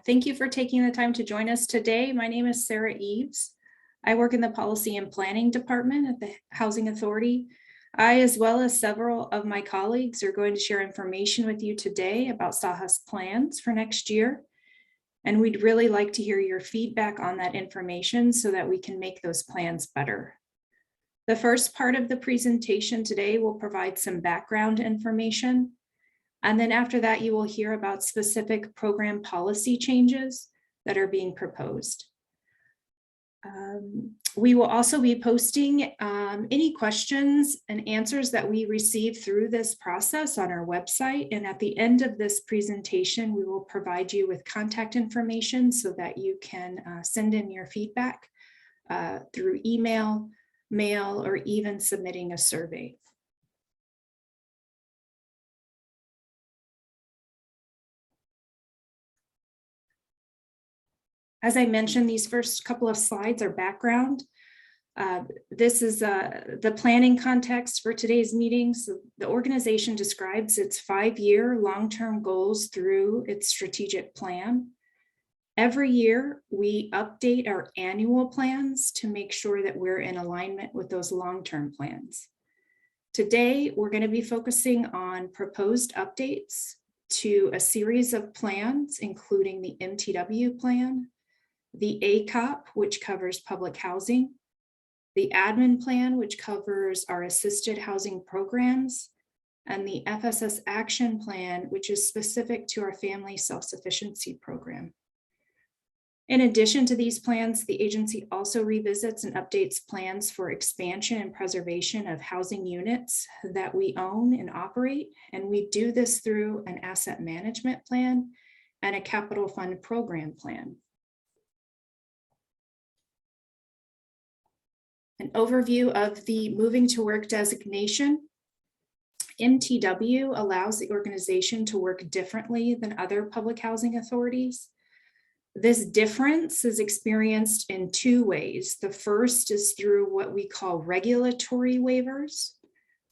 Thank you for taking the time to join us today. My name is Sarah Eves. I work in the Policy and Planning Department at the Housing Authority. I, as well as several of my colleagues, are going to share information with you today about SAHA's plans for next year. And we'd really like to hear your feedback on that information so that we can make those plans better. The first part of the presentation today will provide some background information. And then after that, you will hear about specific program policy changes that are being proposed. We will also be posting any questions and answers that we receive through this process on our website. And at the end of this presentation, we will provide you with contact information so that you can send in your feedback through email, mail, or even submitting a survey. As I mentioned, these first couple of slides are background. This is the planning context for today's meetings. The organization describes its 5-year long-term goals through its strategic plan. Every year, we update our annual plans to make sure that we're in alignment with those long-term plans. Today, we're going to be focusing on proposed updates to a series of plans, including the MTW Plan, the ACOP, which covers public housing, the admin plan, which covers our assisted housing programs, and the FSS action plan, which is specific to our family self-sufficiency program. In addition to these plans, the agency also revisits and updates plans for expansion and preservation of housing units that we own and operate. And we do this through an asset management plan and a capital fund program plan. An overview of the moving to work designation. MTW allows the organization to work differently than other public housing authorities. This difference is experienced in 2 ways. The first is through what we call regulatory waivers,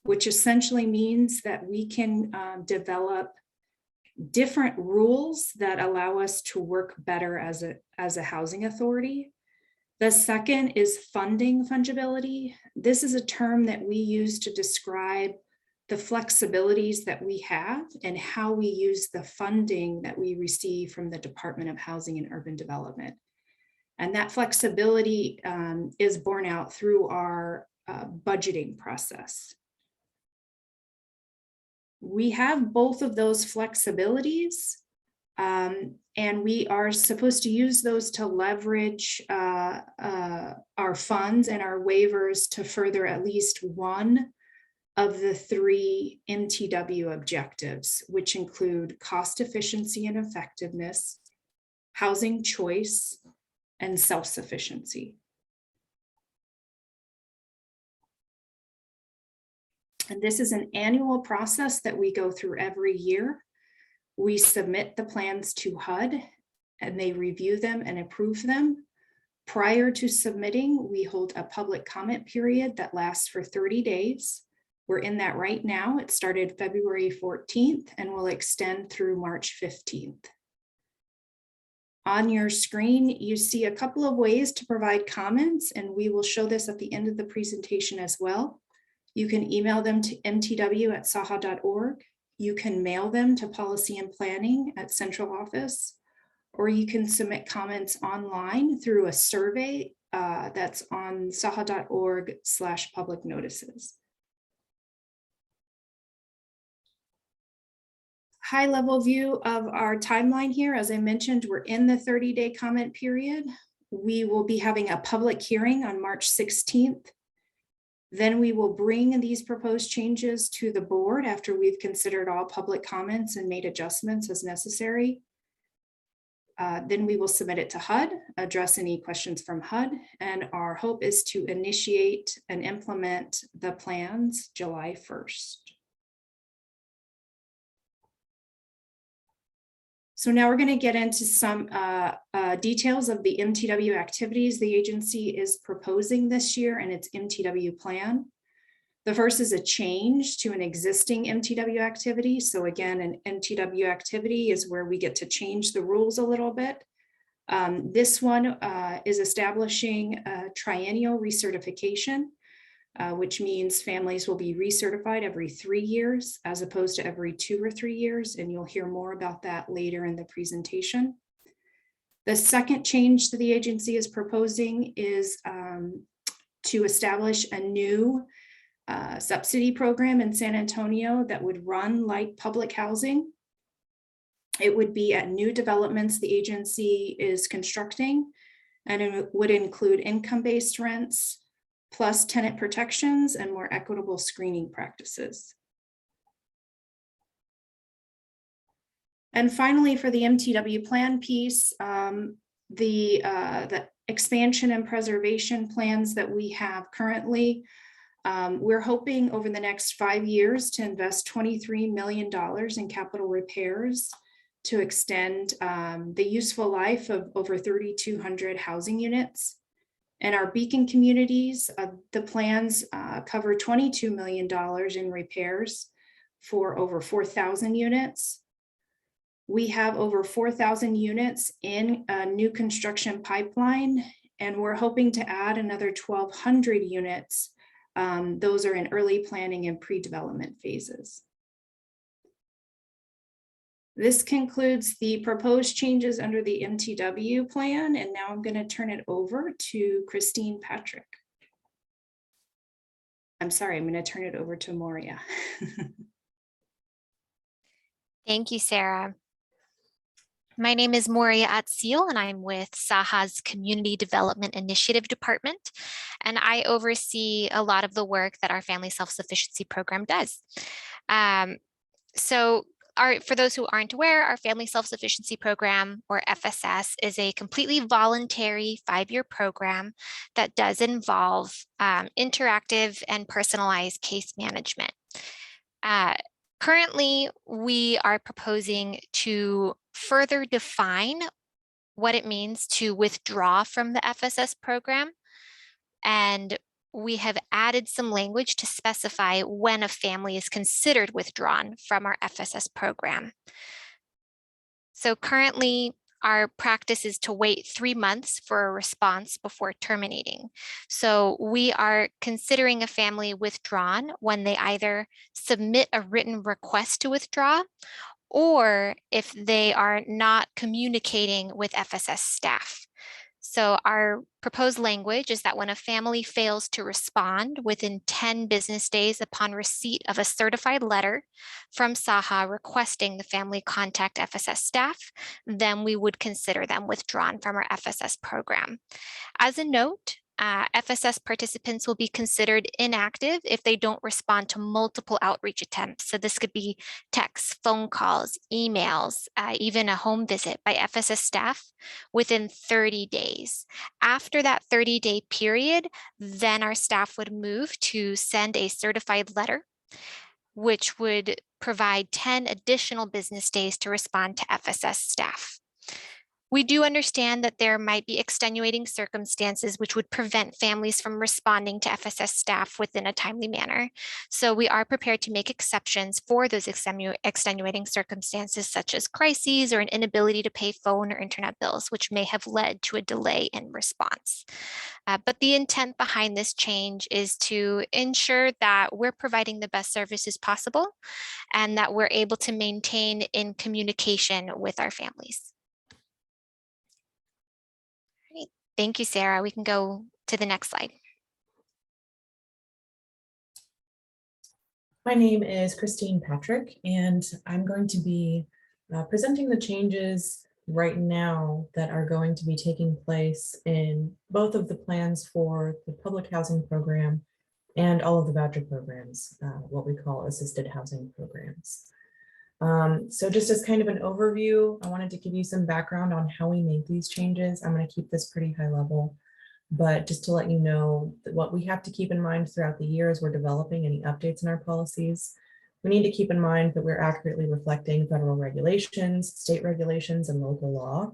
which essentially means that we can develop different rules that allow us to work better as a housing authority. The second is funding fungibility. This is a term that we use to describe the flexibilities that we have and how we use the funding that we receive from the Department of Housing and Urban Development. And that flexibility is borne out through our budgeting process. We have both of those flexibilities. And we are supposed to use those to leverage our funds and our waivers to further at least one of the 3 MTW objectives, which include cost efficiency and effectiveness, housing choice, and self-sufficiency. And this is an annual process that we go through every year. We submit the plans to HUD and they review them and approve them. Prior to submitting, we hold a public comment period that lasts for 30 days. We're in that right now. It started February 14th and will extend through March 15th. On your screen, you see a couple of ways to provide comments, and we will show this at the end of the presentation as well. You can email them to mtw@saha.org. You can mail them to Policy and Planning at Central Office, or you can submit comments online through a survey that's on saha.org/public notices. High-level view of our timeline here. As I mentioned, we're in the 30-day comment period. We will be having a public hearing on March 16th. Then we will bring these proposed changes to the board after we've considered all public comments and made adjustments as necessary. Then we will submit it to HUD, address any questions from HUD, and our hope is to initiate and implement the plans July 1st. So now we're going to get into some details of the MTW activities the agency is proposing this year in its MTW plan. The first is a change to an existing MTW activity. So again, an MTW activity is where we get to change the rules a little bit. This one is establishing a triennial recertification, which means families will be recertified every 3 years as opposed to every 2 or 3 years. And you'll hear more about that later in the presentation. The second change that the agency is proposing is to establish a new subsidy program in San Antonio that would run like public housing. It would be at new developments the agency is constructing, and it would include income-based rents, plus tenant protections and more equitable screening practices. And finally, for the MTW plan piece, the expansion and preservation plans that we have currently, we're hoping over the next 5 years to invest $23 million in capital repairs to extend the useful life of over 3,200 housing units. In our Beacon communities, the plans cover $22 million in repairs for over 4,000 units. We have over 4,000 units in a new construction pipeline, and we're hoping to add another 1,200 units. Those are in early planning and pre-development phases. This concludes the proposed changes under the MTW plan, and now I'm going to turn it over to Christine Patrick. I'm sorry, I'm going to turn it over to Moria. Thank you, Sarah. My name is Moria Atsil, and I'm with SAHA's Community Development Initiative Department, and I oversee a lot of the work that our Family Self-Sufficiency Program does. For those who aren't aware, our Family Self-Sufficiency Program, or FSS, is a completely voluntary 5-year program that does involve interactive and personalized case management. Currently, we are proposing to further define what it means to withdraw from the FSS program, and we have added some language to specify when a family is considered withdrawn from our FSS program. So currently, our practice is to wait 3 months for a response before terminating. So we are considering a family withdrawn when they either submit a written request to withdraw, or if they are not communicating with FSS staff. So our proposed language is that when a family fails to respond within 10 business days upon receipt of a certified letter from SAHA requesting the family contact FSS staff, then we would consider them withdrawn from our FSS program. As a note, FSS participants will be considered inactive if they don't respond to multiple outreach attempts. So this could be texts, phone calls, emails, even a home visit by FSS staff within 30 days. After that 30-day period, then our staff would move to send a certified letter, which would provide 10 additional business days to respond to FSS staff. We do understand that there might be extenuating circumstances which would prevent families from responding to FSS staff within a timely manner. So we are prepared to make exceptions for those extenuating circumstances, such as crises or an inability to pay phone or internet bills, which may have led to a delay in response. But the intent behind this change is to ensure that we're providing the best services possible and that we're able to maintain in communication with our families. Thank you, Sarah. We can go to the next slide. My name is Christine Patrick, and I'm going to be presenting the changes right now that are going to be taking place in both of the plans for the public housing program and all of the voucher programs, what we call assisted housing programs. So just as kind of an overview, I wanted to give you some background on how we made these changes. I'm going to keep this pretty high level, but just to let you know that what we have to keep in mind throughout the year as we're developing any updates in our policies, we need to keep in mind that we're accurately reflecting federal regulations, state regulations, and local law,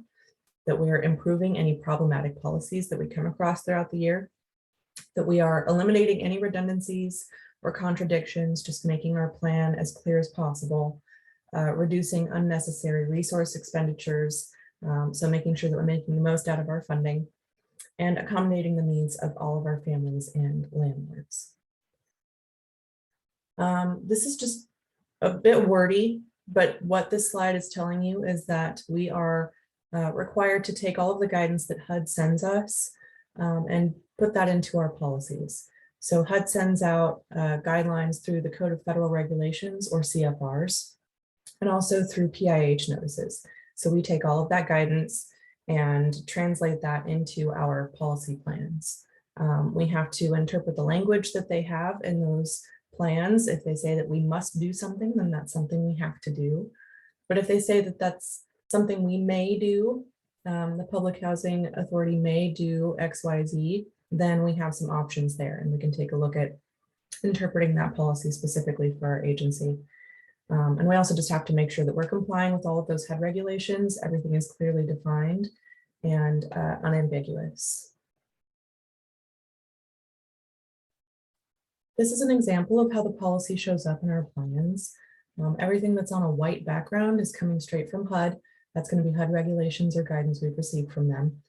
that we are improving any problematic policies that we come across throughout the year, that we are eliminating any redundancies or contradictions, just making our plan as clear as possible, reducing unnecessary resource expenditures, so making sure that we're making the most out of our funding, and accommodating the needs of all of our families and landlords. This is just a bit wordy, but what this slide is telling you is that we are required to take all of the guidance that HUD sends us and put that into our policies. So HUD sends out guidelines through the Code of Federal Regulations, or CFRs, and also through PIH notices. So we take all of that guidance and translate that into our policy plans. We have to interpret the language that they have in those plans. If they say that we must do something, then that's something we have to do. But if they say that that's something we may do, the Public Housing Authority may do XYZ, then we have some options there, and we can take a look at interpreting that policy specifically for our agency. And we also just have to make sure that we're complying with all of those HUD regulations. Everything is clearly defined and unambiguous. This is an example of how the policy shows up in our plans. Everything that's on a white background is coming straight from HUD. That's going to be HUD regulations or guidance we've received from them.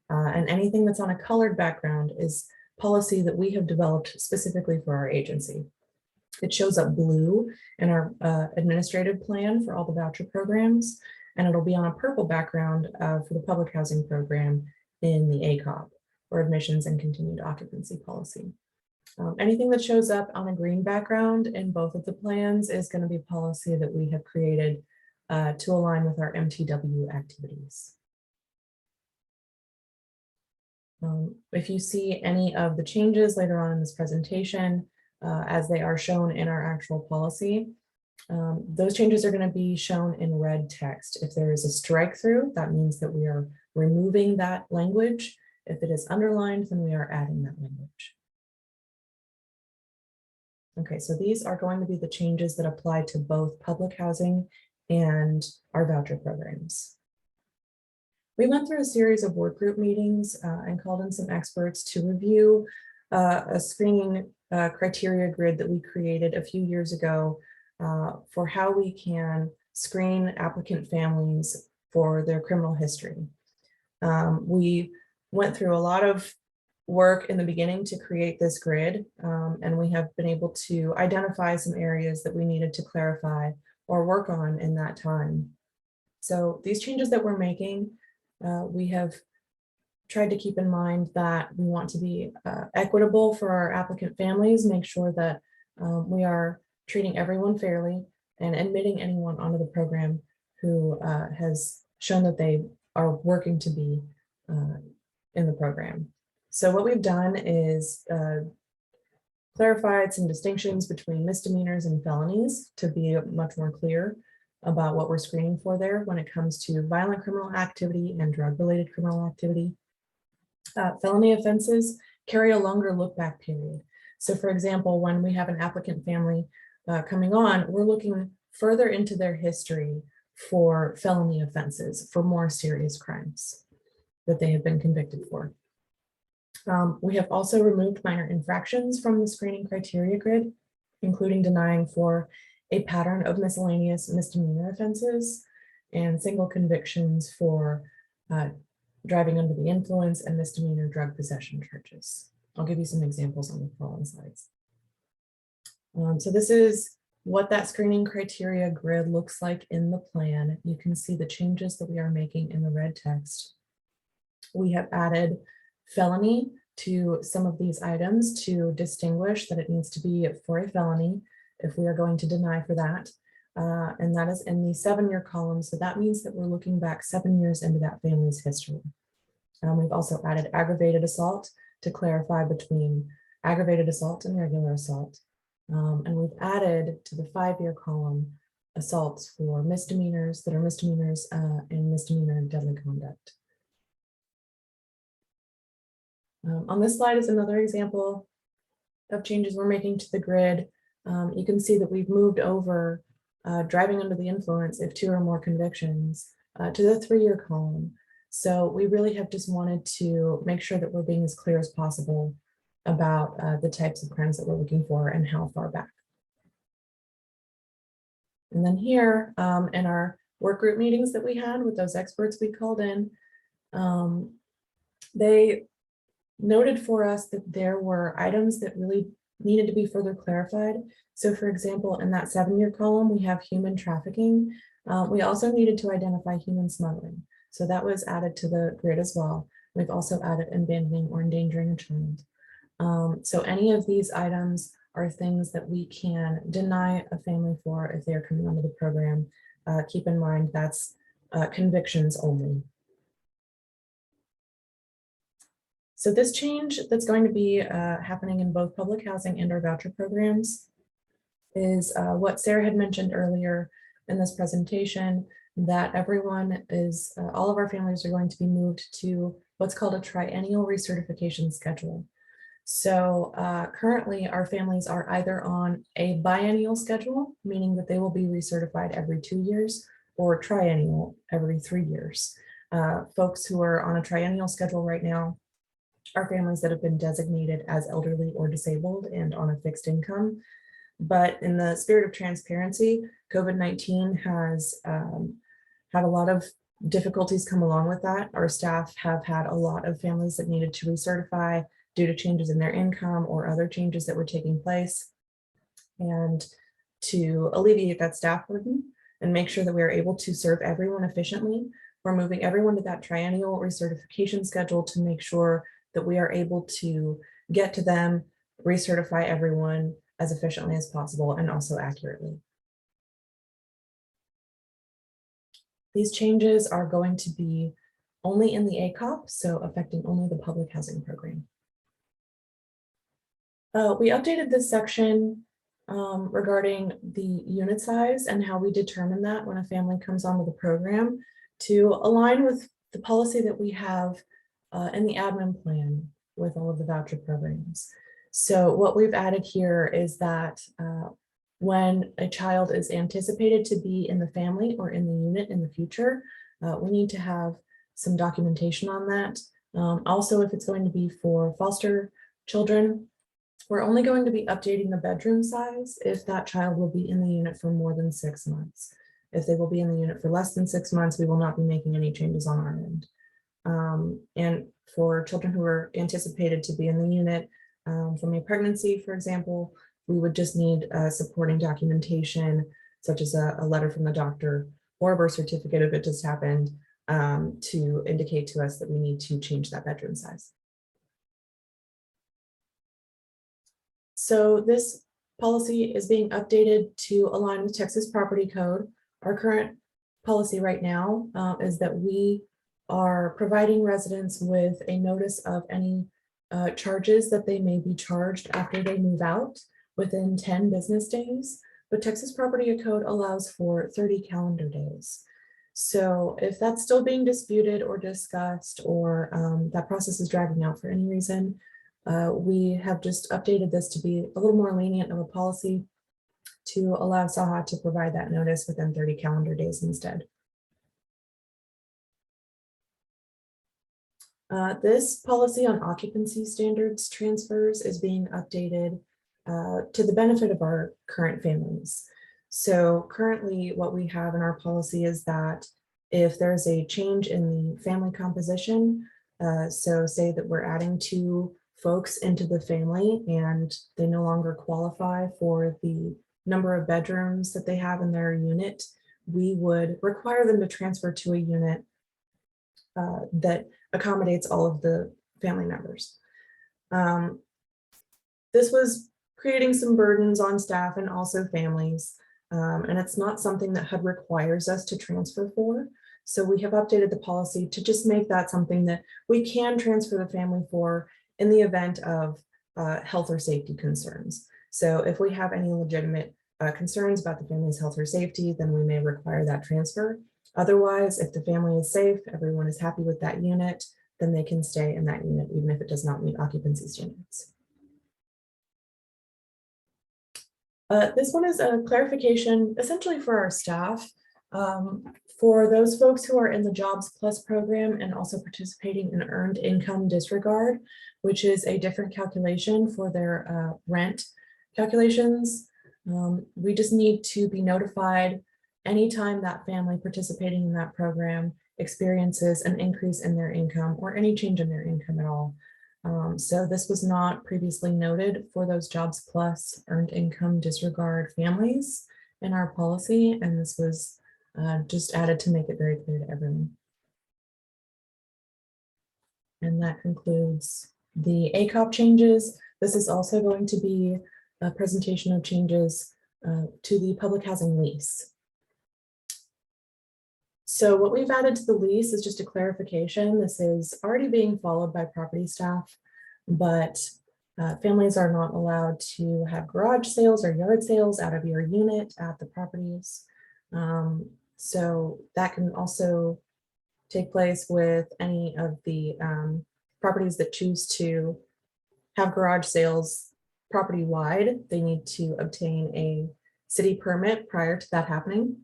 And anything that's on a colored background is policy that we have developed specifically for our agency. It shows up blue in our administrative plan for all the voucher programs, and it'll be on a purple background for the public housing program in the ACOP, or admissions and continued occupancy policy. Anything that shows up on a green background in both of the plans is going to be policy that we have created to align with our MTW activities. If you see any of the changes later on in this presentation, as they are shown in our actual policy, those changes are going to be shown in red text. If there is a strike through, that means that we are removing that language. If it is underlined, then we are adding that language. Okay, so these are going to be the changes that apply to both public housing and our voucher programs. We went through a series of work group meetings and called in some experts to review a screening criteria grid that we created a few years ago for how we can screen applicant families for their criminal history. We went through a lot of work in the beginning to create this grid, and we have been able to identify some areas that we needed to clarify or work on in that time. So these changes that we're making, we have tried to keep in mind that we want to be equitable for our applicant families, make sure that we are treating everyone fairly and admitting anyone onto the program who has shown that they are working to be in the program. So what we've done is clarified some distinctions between misdemeanors and felonies to be much more clear about what we're screening for there when it comes to violent criminal activity and drug-related criminal activity. Felony offenses carry a longer look-back period. So for example, when we have an applicant family coming on, we're looking further into their history for felony offenses, for more serious crimes that they have been convicted for. We have also removed minor infractions from the screening criteria grid, including denying for a pattern of miscellaneous misdemeanor offenses and single convictions for driving under the influence and misdemeanor drug possession charges. I'll give you some examples on the following slides. So this is what that screening criteria grid looks like in the plan. You can see the changes that we are making in the red text. We have added felony to some of these items to distinguish that it needs to be for a felony if we are going to deny for that. And that is in the 7-year column. So that means that we're looking back 7 years into that family's history. We've also added aggravated assault to clarify between aggravated assault and regular assault. And we've added to the 5-year column assaults for misdemeanors that are misdemeanors and misdemeanor deadly conduct. On this slide is another example of changes we're making to the grid. You can see that we've moved over driving under the influence if 2 or more convictions to the 3-year column. So we really have just wanted to make sure that we're being as clear as possible about the types of crimes that we're looking for and how far back. And then here in our work group meetings that we had with those experts we called in, they noted for us that there were items that really needed to be further clarified. So for example, in that 7-year column, we have human trafficking. We also needed to identify human smuggling. So that was added to the grid as well. We've also added abandoning or endangering a child. So any of these items are things that we can deny a family for if they're coming onto the program. Keep in mind that's convictions only. So this change that's going to be happening in both public housing and our voucher programs is what Sarah had mentioned earlier in this presentation, that everyone is, all of our families are going to be moved to what's called a triennial recertification schedule. So currently our families are either on a biennial schedule, meaning that they will be recertified every 2 years, or triennial every 3 years. Folks who are on a triennial schedule right now are families that have been designated as elderly or disabled and on a fixed income. But in the spirit of transparency, COVID-19 has had a lot of difficulties come along with that. Our staff have had a lot of families that needed to recertify due to changes in their income or other changes that were taking place. And to alleviate that staff burden and make sure that we are able to serve everyone efficiently, we're moving everyone to that triennial recertification schedule to make sure that we are able to get to them, recertify everyone as efficiently as possible and also accurately. These changes are going to be only in the ACOP, so affecting only the public housing program. We updated this section regarding the unit size and how we determine that when a family comes onto the program to align with the policy that we have in the admin plan with all of the voucher programs. So what we've added here is that when a child is anticipated to be in the family or in the unit in the future, we need to have some documentation on that. Also, if it's going to be for foster children, we're only going to be updating the bedroom size if that child will be in the unit for more than 6 months. If they will be in the unit for less than 6 months, we will not be making any changes on our end. And for children who are anticipated to be in the unit from a pregnancy, for example, we would just need supporting documentation, such as a letter from the doctor or a birth certificate if it just happened, to indicate to us that we need to change that bedroom size. So this policy is being updated to align with Texas Property Code. Our current policy right now is that we are providing residents with a notice of any charges that they may be charged after they move out within 10 business days. But Texas Property Code allows for 30 calendar days. So if that's still being disputed or discussed, or that process is dragging out for any reason, we have just updated this to be a little more lenient of a policy to allow SAHA to provide that notice within 30 calendar days instead. This policy on occupancy standards transfers is being updated to the benefit of our current families. So currently what we have in our policy is that if there's a change in the family composition, so say that we're adding 2 folks into the family and they no longer qualify for the number of bedrooms that they have in their unit, we would require them to transfer to a unit that accommodates all of the family members. This was creating some burdens on staff and also families, and it's not something that HUD requires us to transfer for. So we have updated the policy to just make that something that we can transfer the family for in the event of health or safety concerns. So if we have any legitimate concerns about the family's health or safety, then we may require that transfer. Otherwise, if the family is safe, everyone is happy with that unit, then they can stay in that unit, even if it does not meet occupancy standards. This one is a clarification essentially for our staff. For those folks who are in the Jobs Plus program and also participating in Earned Income Disregard, which is a different calculation for their rent calculations, we just need to be notified anytime that family participating in that program experiences an increase in their income or any change in their income at all. So this was not previously noted for those Jobs Plus Earned Income Disregard families in our policy, and this was just added to make it very clear to everyone. And that concludes the ACOP changes. This is also going to be a presentation of changes to the public housing lease. So what we've added to the lease is just a clarification. This is already being followed by property staff, but families are not allowed to have garage sales or yard sales out of your unit at the properties. So that can also take place with any of the properties that choose to have garage sales property-wide. They need to obtain a city permit prior to that happening.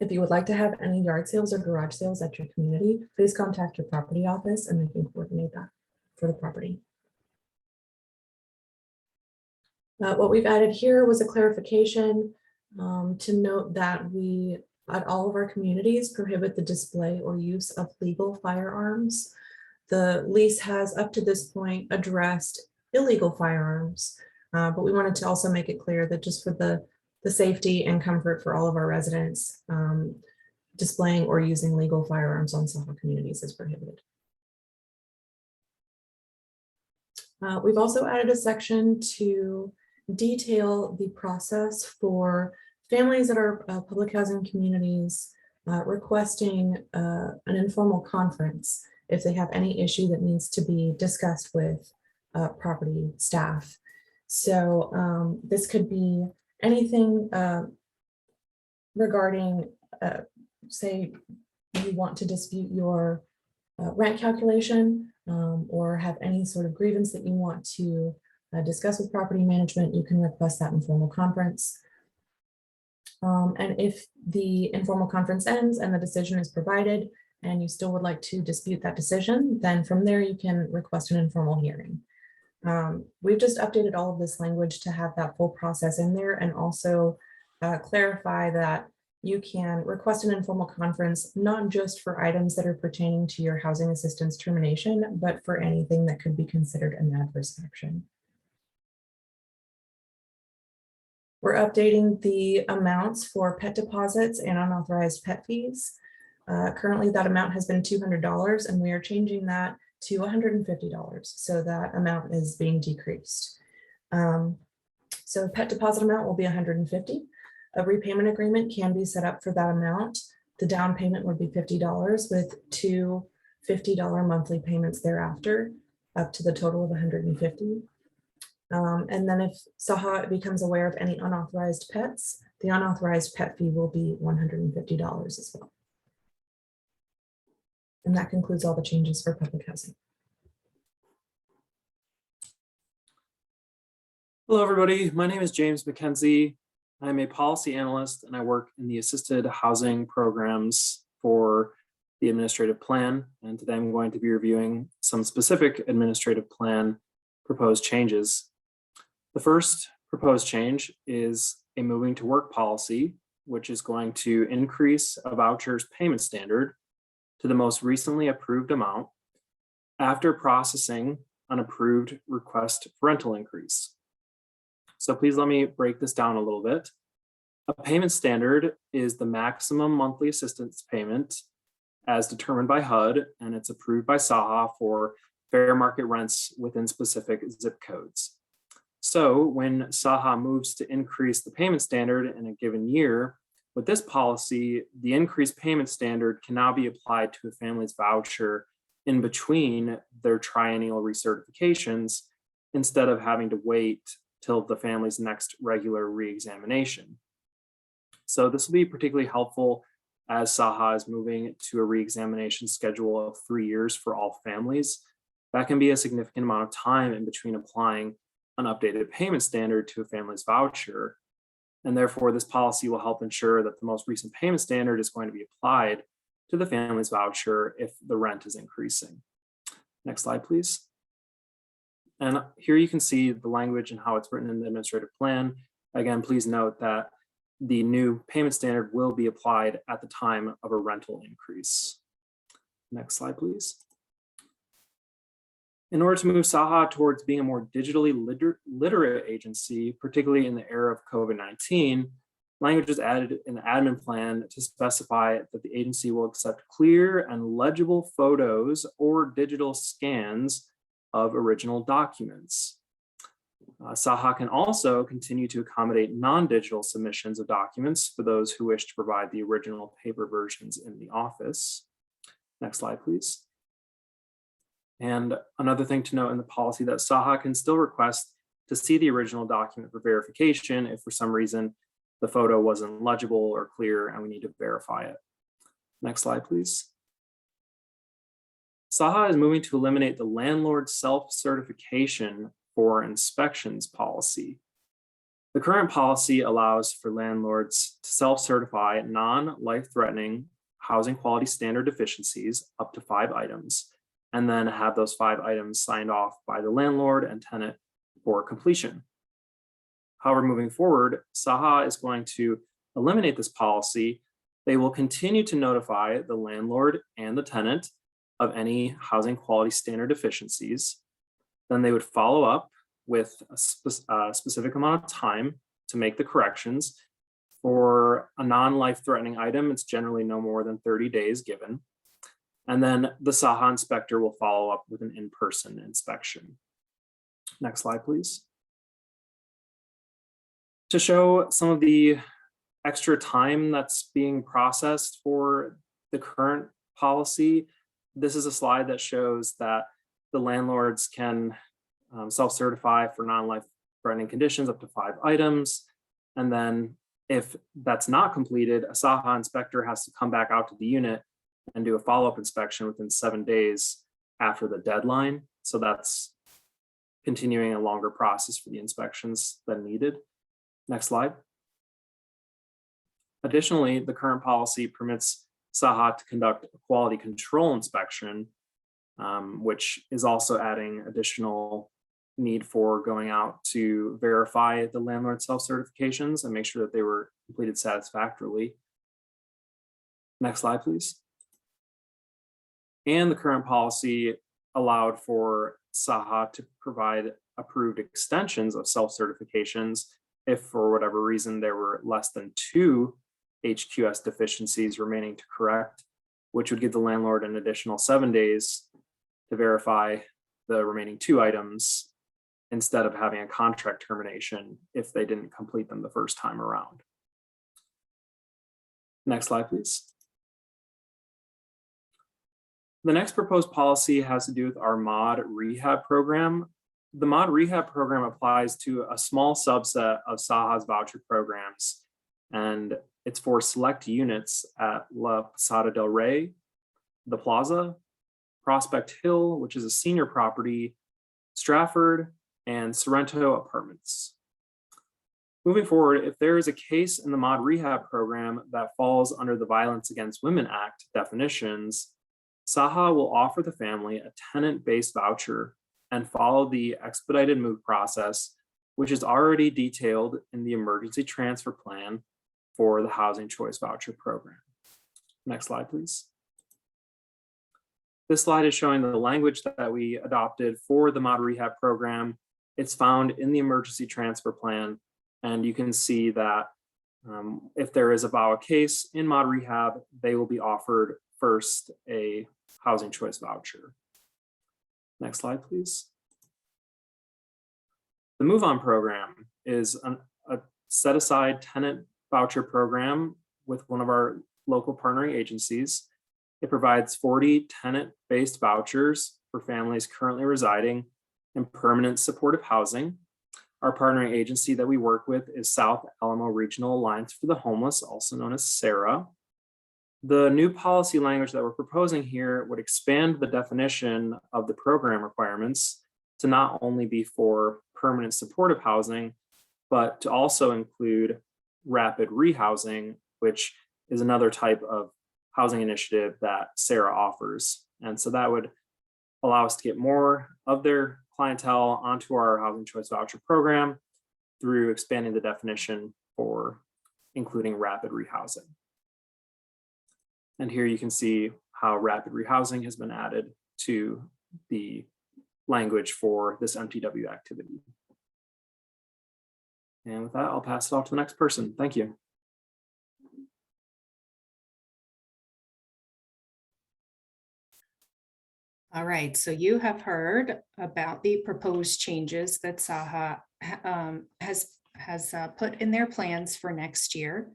If you would like to have any yard sales or garage sales at your community, please contact your property office and they can coordinate that for the property. What we've added here was a clarification to note that we, at all of our communities, prohibit the display or use of legal firearms. The lease has up to this point addressed illegal firearms, but we wanted to also make it clear that just for the safety and comfort for all of our residents, displaying or using legal firearms on SAHA communities is prohibited. We've also added a section to detail the process for families that are public housing communities requesting an informal conference if they have any issue that needs to be discussed with property staff. So this could be anything regarding, say, you want to dispute your rent calculation or have any sort of grievance that you want to discuss with property management, you can request that informal conference. And if the informal conference ends and the decision is provided and you still would like to dispute that decision, then from there you can request an informal hearing. We've just updated all of this language to have that full process in there and also clarify that you can request an informal conference, not just for items that are pertaining to your housing assistance termination, but for anything that could be considered an adverse action. We're updating the amounts for pet deposits and unauthorized pet fees. Currently, that amount has been $200, and we are changing that to $150. So that amount is being decreased. So pet deposit amount will be $150. A repayment agreement can be set up for that amount. The down payment would be $50 with two $50 monthly payments thereafter, up to the total of $150. And then if SAHA becomes aware of any unauthorized pets, the unauthorized pet fee will be $150 as well. And that concludes all the changes for public housing. Hello, everybody. My name is James McKenzie. I'm a policy analyst and I work in the assisted housing programs for the administrative plan. And today I'm going to be reviewing some specific administrative plan proposed changes. The first proposed change is a moving to work policy, which is going to increase a voucher's payment standard to the most recently approved amount after processing an approved request for rental increase. So please let me break this down a little bit. A payment standard is the maximum monthly assistance payment as determined by HUD, and it's approved by SAHA for fair market rents within specific zip codes. So when SAHA moves to increase the payment standard in a given year, with this policy, the increased payment standard can now be applied to a family's voucher in between their triennial recertifications instead of having to wait till the family's next regular reexamination. So this will be particularly helpful as SAHA is moving to a reexamination schedule of 3 years for all families. That can be a significant amount of time in between applying an updated payment standard to a family's voucher. And therefore, this policy will help ensure that the most recent payment standard is going to be applied to the family's voucher if the rent is increasing. Next slide, please. And here you can see the language and how it's written in the administrative plan. Again, please note that the new payment standard will be applied at the time of a rental increase. Next slide, please. In order to move Saha towards being a more digitally literate agency, particularly in the era of COVID-19, language is added in the admin plan to specify that the agency will accept clear and legible photos or digital scans of original documents. Saha can also continue to accommodate non-digital submissions of documents for those who wish to provide the original paper versions in the office. Next slide, please. And another thing to note in the policy that Saha can still request to see the original document for verification if for some reason the photo wasn't legible or clear and we need to verify it. Next slide, please. Saha is moving to eliminate the landlord self-certification for inspections policy. The current policy allows for landlords to self-certify non-life-threatening housing quality standard deficiencies up to 5 items, and then have those 5 items signed off by the landlord and tenant for completion. However, moving forward, Saha is going to eliminate this policy. They will continue to notify the landlord and the tenant of any housing quality standard deficiencies. Then they would follow up with a specific amount of time to make the corrections. For a non-life-threatening item, it's generally no more than 30 days given. And then the Saha inspector will follow up with an in-person inspection. Next slide, please. To show some of the extra time that's being processed for the current policy, this is a slide that shows that the landlords can self-certify for non-life-threatening conditions up to 5 items. And then if that's not completed, a Saha inspector has to come back out to the unit and do a follow-up inspection within 7 days after the deadline. So that's continuing a longer process for the inspections than needed. Next slide. Additionally, the current policy permits Saha to conduct a quality control inspection, which is also adding additional need for going out to verify the landlord self-certifications and make sure that they were completed satisfactorily. Next slide, please. And the current policy allowed for Saha to provide approved extensions of self-certifications if for whatever reason there were less than 2 HQS deficiencies remaining to correct, which would give the landlord an additional 7 days to verify the remaining 2 items instead of having a contract termination if they didn't complete them the first time around. Next slide, please. The next proposed policy has to do with our mod rehab program. The mod rehab program applies to a small subset of Saha's voucher programs, and it's for select units at La Posada del Rey, the Plaza, Prospect Hill, which is a senior property, Stratford, and Sorrento Apartments. Moving forward, if there is a case in the mod rehab program that falls under the Violence Against Women Act definitions, Saha will offer the family a tenant-based voucher and follow the expedited move process, which is already detailed in the emergency transfer plan for the Housing Choice Voucher Program. Next slide, please. This slide is showing the language that we adopted for the mod rehab program. It's found in the emergency transfer plan, and you can see that if there is a VAWA case in mod rehab, they will be offered first a housing choice voucher. Next slide, please. The Move On program is a set aside tenant voucher program with one of our local partnering agencies. It provides 40 tenant-based vouchers for families currently residing in permanent supportive housing. Our partnering agency that we work with is South Alamo Regional Alliance for the Homeless, also known as SARA. The new policy language that we're proposing here would expand the definition of the program requirements to not only be for permanent supportive housing, but to also include rapid rehousing, which is another type of housing initiative that Sarah offers. And so that would allow us to get more of their clientele onto our housing choice voucher program through expanding the definition for including rapid rehousing. And here you can see how rapid rehousing has been added to the language for this MTW activity. And with that, I'll pass it off to the next person. Thank you. All right, so you have heard about the proposed changes that SAHA has put in their plans for next year.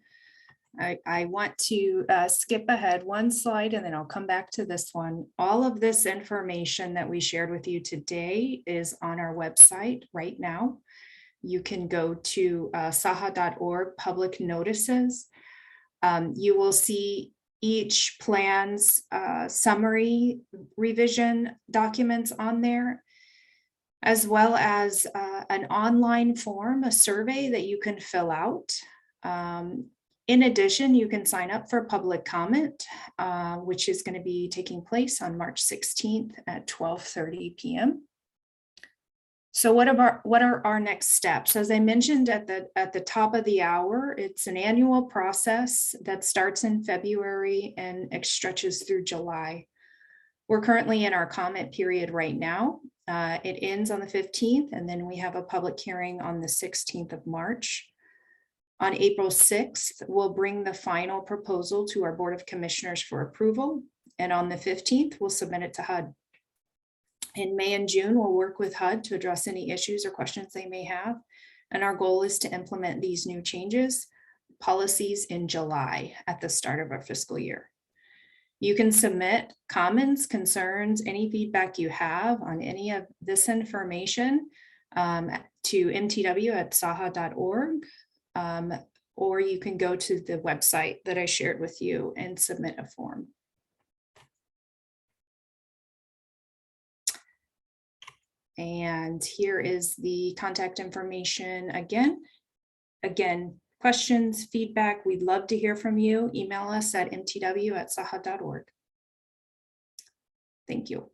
I want to skip ahead one slide and then I'll come back to this one. All of this information that we shared with you today is on our website right now. You can go to saha.org public notices. You will see each plan's summary revision documents on there, as well as an online form, a survey that you can fill out. In addition, you can sign up for public comment, which is going to be taking place on March 16th at 12:30 p.m. So what are our next steps? As I mentioned at the top of the hour, it's an annual process that starts in February and stretches through July. We're currently in our comment period right now. It ends on the 15th, and then we have a public hearing on the 16th of March. On April 6th, we'll bring the final proposal to our Board of Commissioners for approval. And on the 15th, we'll submit it to HUD. In May and June, we'll work with HUD to address any issues or questions they may have. And our goal is to implement these new changes, policies in July at the start of our fiscal year. You can submit comments, concerns, any feedback you have on any of this information to mtw@saha.org. Or you can go to the website that I shared with you and submit a form. And here is the contact information again. Questions, feedback, we'd love to hear from you. Email us at mtw@saha.org. Thank you.